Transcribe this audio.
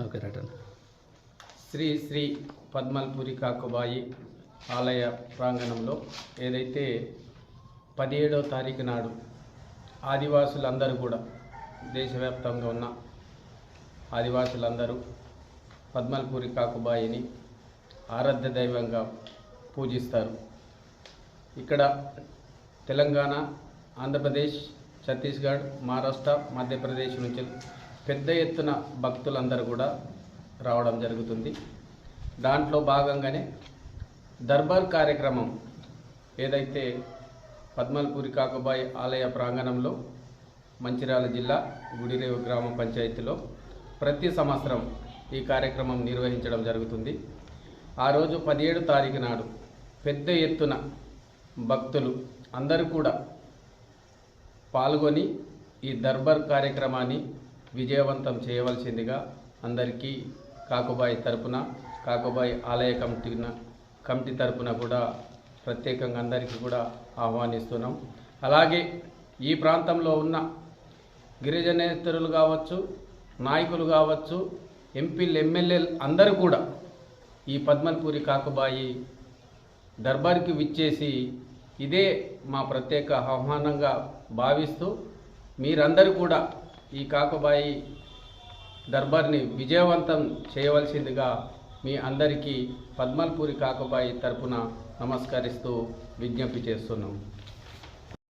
Okay right. Sri Sri Padmalpuri Kakubai ఆలయ ప్రాంగణంలో ఏదైతే 17వ తారీఖు నాడు ఆదివాసులందరూ కూడా దేశవ్యాప్తంగా ఉన్న ఆదివాసులందరూ పద్మల్పురి కాకుబాయిని ఆరాధ్య దైవంగా పూజిస్తారు. ఇక్కడ తెలంగాణ, ఆంధ్రప్రదేశ్, ఛత్తీస్గఢ్, మహారాష్ట్ర, మధ్యప్రదేశ్ నుంచి పెద్ద ఎత్తున భక్తులందరూ కూడా రావడం జరుగుతుంది. దాంట్లో భాగంగానే దర్బార్ కార్యక్రమం ఏదైతే పద్మల్పురి కాకుబాయి ఆలయ ప్రాంగణంలో మంచిర్యాల జిల్లా గుడిరేవు గ్రామ పంచాయతీలో ప్రతి సంవత్సరం ఈ కార్యక్రమం నిర్వహించడం జరుగుతుంది. ఆ రోజు 17 తారీఖు నాడు పెద్ద ఎత్తున భక్తులు అందరూ కూడా పాల్గొని ఈ దర్బార్ కార్యక్రమాన్ని విజయవంతం చేయవలసిందిగా అందరికీ కాకుబాయి తరపున, కాకుబాయి ఆలయ కమిటీ తరపున కూడా ప్రత్యేకంగా అందరికీ కూడా ఆహ్వానిస్తున్నాం. అలాగే ఈ ప్రాంతంలో ఉన్న గిరిజనేతరులు కావచ్చు, నాయకులు కావచ్చు, ఎంపీలు, ఎమ్మెల్యేలు అందరూ కూడా ఈ పద్మల్పురి కాకుబాయి దర్బార్కి విచ్చేసి ఇదే మా ప్రత్యేక ఆహ్వానంగా భావిస్తూ మీరందరూ కూడా ఈ కాకుబాయి దర్బార్ని విజయవంతం చేయవలసిందిగా మీ అందరికీ పద్మల్పురి కాకుబాయి తరపున నమస్కరిస్తూ విజ్ఞప్తి చేస్తున్నాం.